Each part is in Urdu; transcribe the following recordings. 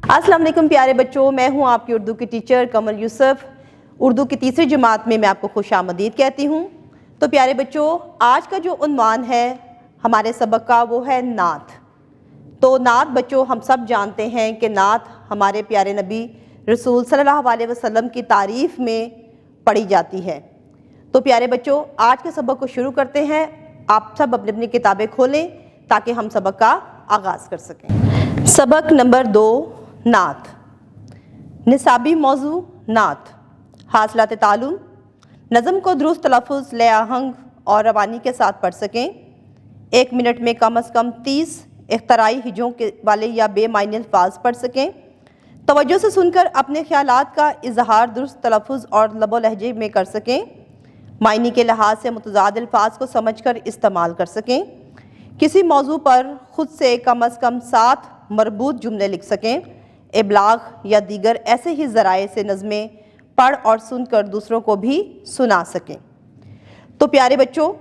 السلام علیکم پیارے بچوں، میں ہوں آپ کی اردو کی ٹیچر کمل یوسف۔ اردو کی تیسری جماعت میں آپ کو خوش آمدید کہتی ہوں۔ تو پیارے بچوں، آج کا جو عنوان ہے ہمارے سبق کا وہ ہے نعت۔ تو نعت بچوں ہم سب جانتے ہیں کہ نعت ہمارے پیارے نبی رسول صلی اللہ علیہ وسلم کی تعریف میں پڑھی جاتی ہے۔ تو پیارے بچوں، آج کے سبق کو شروع کرتے ہیں۔ آپ سب اپنی اپنی کتابیں کھولیں تاکہ ہم سبق کا آغاز کر سکیں۔ سبق نمبر 2، نعت۔ نصابی موضوع نعت، حاصلات تعلم، نظم کو درست تلفظ، لے آہنگ اور روانی کے ساتھ پڑھ سکیں۔ 1 منٹ میں کم از کم 30 اختراعی ہجوں والے یا بے معنی الفاظ پڑھ سکیں۔ توجہ سے سن کر اپنے خیالات کا اظہار درست تلفظ اور لب و لہجے میں کر سکیں۔ معنی کے لحاظ سے متضاد الفاظ کو سمجھ کر استعمال کر سکیں۔ کسی موضوع پر خود سے کم از کم 7 مربوط جملے لکھ سکیں۔ ابلاغ یا دیگر ایسے ہی ذرائع سے نظمیں پڑھ اور سن کر دوسروں کو بھی سنا سکیں۔ تو پیارے بچوں،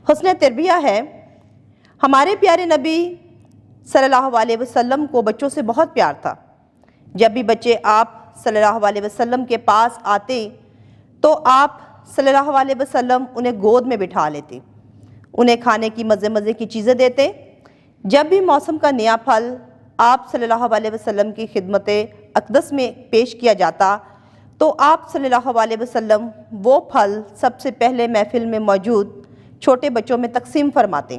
حسن تربیہ ہے۔ ہمارے پیارے نبی صلی اللہ علیہ وسلم کو بچوں سے بہت پیار تھا۔ جب بھی بچے آپ صلی اللہ علیہ وسلم کے پاس آتے تو آپ صلی اللہ علیہ وسلم انہیں گود میں بٹھا لیتے، انہیں کھانے کی مزے کی چیزیں دیتے۔ جب بھی موسم کا نیا پھل آپ صلی اللہ علیہ وسلم کی خدمت اقدس میں پیش کیا جاتا تو آپ صلی اللہ علیہ وسلم وہ پھل سب سے پہلے محفل میں موجود چھوٹے بچوں میں تقسیم فرماتے۔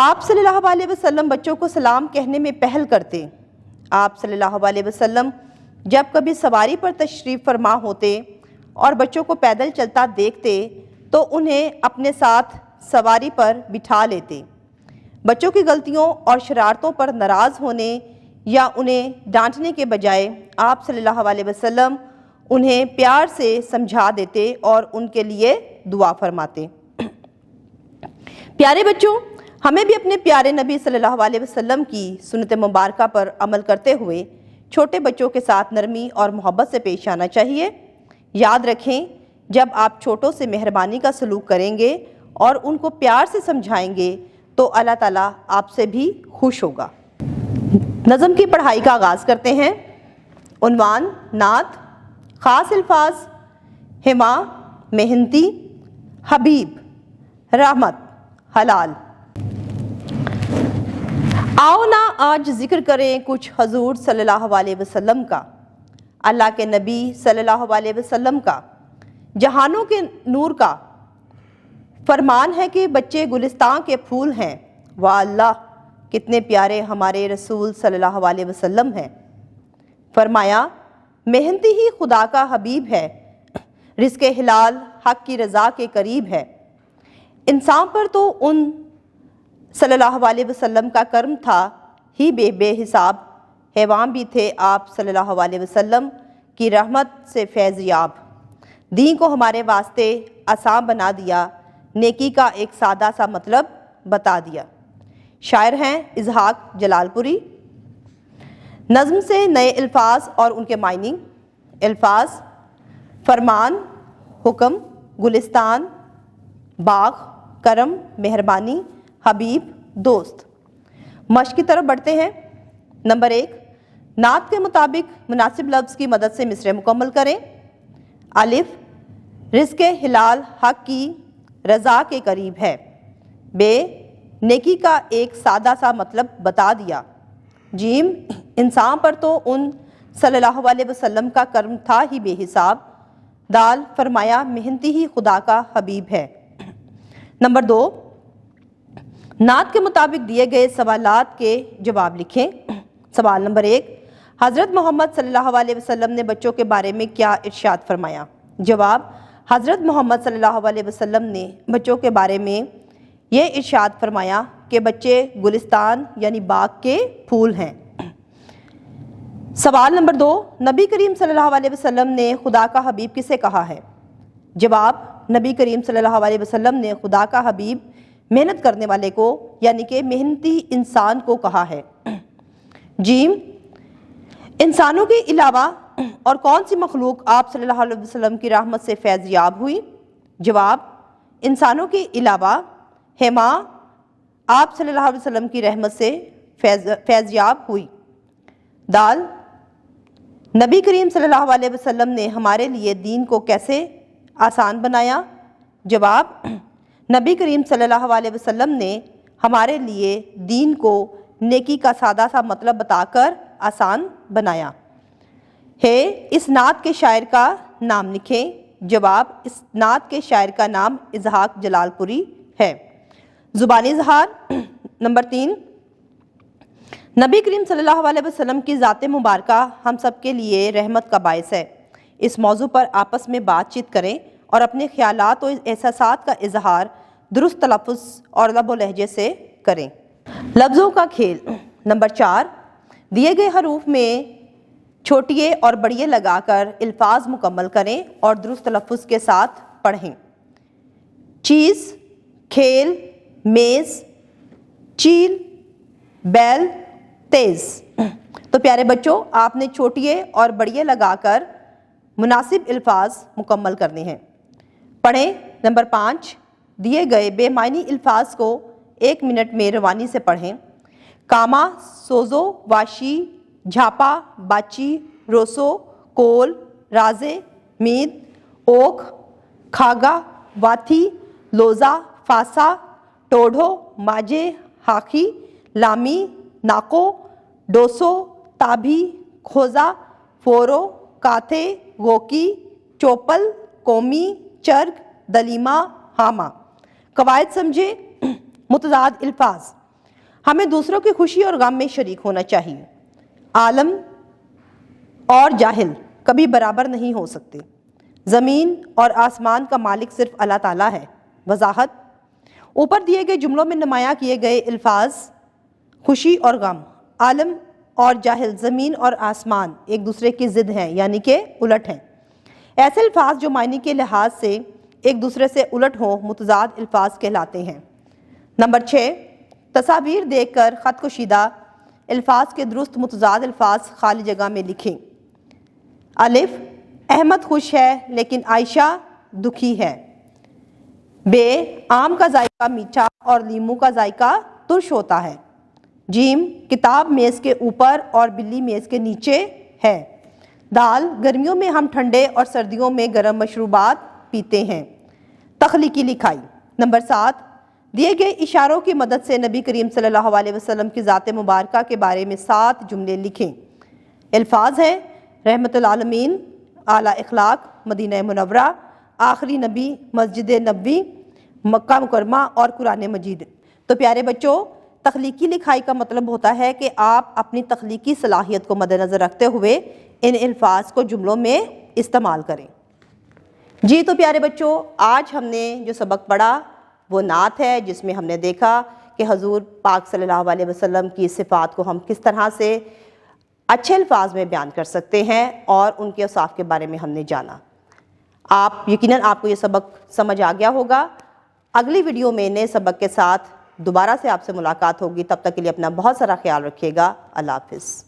آپ صلی اللہ علیہ وسلم بچوں کو سلام کہنے میں پہل کرتے۔ آپ صلی اللہ علیہ وسلم جب کبھی سواری پر تشریف فرما ہوتے اور بچوں کو پیدل چلتا دیکھتے تو انہیں اپنے ساتھ سواری پر بٹھا لیتے۔ بچوں کی غلطیوں اور شرارتوں پر ناراض ہونے یا انہیں ڈانٹنے کے بجائے آپ صلی اللہ علیہ وسلم انہیں پیار سے سمجھا دیتے اور ان کے لیے دعا فرماتے۔ پیارے بچوں، ہمیں بھی اپنے پیارے نبی صلی اللہ علیہ وسلم کی سنت مبارکہ پر عمل کرتے ہوئے چھوٹے بچوں کے ساتھ نرمی اور محبت سے پیش آنا چاہیے۔ یاد رکھیں، جب آپ چھوٹوں سے مہربانی کا سلوک کریں گے اور ان کو پیار سے سمجھائیں گے تو اللہ تعالیٰ آپ سے بھی خوش ہوگا۔ نظم کی پڑھائی کا آغاز کرتے ہیں۔ عنوان نعت، خاص الفاظ، ہما، محنتی، حبیب، رحمت، حلال۔ آؤ نا آج ذکر کریں کچھ حضور صلی اللہ علیہ وسلم کا، اللہ کے نبی صلی اللہ علیہ وسلم کا، جہانوں کے نور کا۔ فرمان ہے کہ بچے گلستان کے پھول ہیں، واہ اللہ کتنے پیارے ہمارے رسول صلی اللہ علیہ وسلم ہیں۔ فرمایا محنتی ہی خدا کا حبیب ہے، رزق حلال حق کی رضا کے قریب ہے۔ انسان پر تو ان صلی اللہ علیہ وسلم کا کرم تھا ہی بے حساب، حیوان بھی تھے آپ صلی اللہ علیہ وسلم کی رحمت سے فیض یاب۔ دین کو ہمارے واسطے آسان بنا دیا، نیکی کا ایک سادہ سا مطلب بتا دیا۔ شاعر ہیں اسحاق جلال پوری۔ نظم سے نئے الفاظ اور ان کے معنی۔ الفاظ: فرمان، حکم، گلستان، باغ، کرم، مہربانی، حبیب، دوست۔ مشق کی طرف بڑھتے ہیں۔ نمبر 1، نعت کے مطابق مناسب لفظ کی مدد سے مصرعے مکمل کریں۔ الف، رزق حلال حق کی رضا کے قریب ہے۔ بے، نیکی کا ایک سادہ سا مطلب بتا دیا۔ جیم، انسان پر تو ان صلی اللہ علیہ وسلم کا کرم تھا ہی بے حساب۔ دال، فرمایا محنتی ہی خدا کا حبیب ہے۔ نمبر 2، نعت کے مطابق دیے گئے سوالات کے جواب لکھیں۔ سوال نمبر 1، حضرت محمد صلی اللہ علیہ وسلم نے بچوں کے بارے میں کیا ارشاد فرمایا؟ جواب: حضرت محمد صلی اللہ علیہ وسلم نے بچوں کے بارے میں یہ ارشاد فرمایا کہ بچے گلستان یعنی باغ کے پھول ہیں۔ سوال نمبر 2، نبی کریم صلی اللہ علیہ وسلم نے خدا کا حبیب کسے کہا ہے؟ جواب: نبی کریم صلی اللہ علیہ وسلم نے خدا کا حبیب محنت کرنے والے کو یعنی کہ محنتی انسان کو کہا ہے۔ جیم، انسانوں کے علاوہ اور کون سی مخلوق آپ صلی اللہ علیہ وسلم کی رحمت سے فیض یاب ہوئی؟ جواب: انسانوں کے علاوہ ہما آپ صلی اللہ علیہ وسلم کی رحمت سے فیض یاب ہوئی۔ دال، نبی کریم صلی اللہ علیہ وسلم نے ہمارے لیے دین کو کیسے آسان بنایا؟ جواب، نبی کریم صلی اللہ علیہ وسلم نے ہمارے لیے دین کو نیکی کا سادہ سا مطلب بتا کر آسان بنایا ہے۔ اس نعت کے شاعر کا نام لکھیں۔ جواب، اس نعت کے شاعر کا نام اسحاق جلال پوری ہے۔ زبانی اظہار نمبر 3، نبی کریم صلی اللہ علیہ وسلم کی ذات مبارکہ ہم سب کے لیے رحمت کا باعث ہے۔ اس موضوع پر آپس میں بات چیت کریں اور اپنے خیالات و احساسات کا اظہار درست تلفظ اور لب و لہجے سے کریں۔ لفظوں کا کھیل نمبر 4، دیے گئے حروف میں چھوٹیے اور بڑیے لگا کر الفاظ مکمل کریں اور درست تلفظ کے ساتھ پڑھیں۔ چیز، کھیل، میز، چیل، بیل، تیز۔ تو پیارے بچوں، آپ نے چھوٹیے اور بڑیے لگا کر مناسب الفاظ مکمل کرنے ہیں۔ پڑھیں۔ نمبر 5، دیے گئے بے معنی الفاظ کو 1 منٹ میں روانی سے پڑھیں۔ کاما، سوزو، واشی، جھاپا، باچی، روسو، کول، رازے، مید، اوکھ، کھاگا، واتھی، لوزا، فاسا، ٹوڑھو، ماجے، ہاکی، لامی، ناکو، ڈوسو، تابھی، کھوزا، فورو، کاتھے، گوکی، چوپل، کومی، چرگ، دلیما، ہاما۔ قواعد سمجھے۔ متضاد الفاظ، ہمیں دوسروں کی خوشی اور غم میں شریک ہونا چاہیے۔ عالم اور جاہل کبھی برابر نہیں ہو سکتے۔ زمین اور آسمان کا مالک صرف اللہ تعالیٰ ہے۔ وضاحت، اوپر دیے گئے جملوں میں نمایاں کیے گئے الفاظ خوشی اور غم، عالم اور جاہل، زمین اور آسمان ایک دوسرے کی ضد ہیں، یعنی کہ الٹ ہیں۔ ایسے الفاظ جو معنی کے لحاظ سے ایک دوسرے سے الٹ ہوں متضاد الفاظ کہلاتے ہیں۔ نمبر 6، تصاویر دیکھ کر خط کشیدہ الفاظ کے درست متضاد الفاظ خالی جگہ میں لکھیں۔ الف، احمد خوش ہے لیکن عائشہ دکھی ہے۔ ب، آم کا ذائقہ میٹھا اور لیموں کا ذائقہ ترش ہوتا ہے۔ جیم، کتاب میز کے اوپر اور بلی میز کے نیچے ہے۔ دال، گرمیوں میں ہم ٹھنڈے اور سردیوں میں گرم مشروبات پیتے ہیں۔ تخلیقی لکھائی نمبر 7، دیے گئے اشاروں کی مدد سے نبی کریم صلی اللہ علیہ وسلم کی ذات مبارکہ کے بارے میں 7 جملے لکھیں۔ الفاظ ہیں رحمت العالمین، اعلیٰ اخلاق، مدینہ منورہ، آخری نبی، مسجد نبوی، مکہ مکرمہ اور قرآن مجید۔ تو پیارے بچوں، تخلیقی لکھائی کا مطلب ہوتا ہے کہ آپ اپنی تخلیقی صلاحیت کو مد نظر رکھتے ہوئے ان الفاظ کو جملوں میں استعمال کریں۔ جی تو پیارے بچوں، آج ہم نے جو سبق پڑھا وہ نعت ہے، جس میں ہم نے دیکھا کہ حضور پاک صلی اللہ علیہ وسلم کی صفات کو ہم کس طرح سے اچھے الفاظ میں بیان کر سکتے ہیں، اور ان کے اوصاف کے بارے میں ہم نے جانا۔ یقیناً آپ کو یہ سبق سمجھ آ گیا ہوگا۔ اگلی ویڈیو میں نئے سبق کے ساتھ دوبارہ سے آپ سے ملاقات ہوگی۔ تب تک کے لیے اپنا بہت سارا خیال رکھیے گا۔ اللہ حافظ۔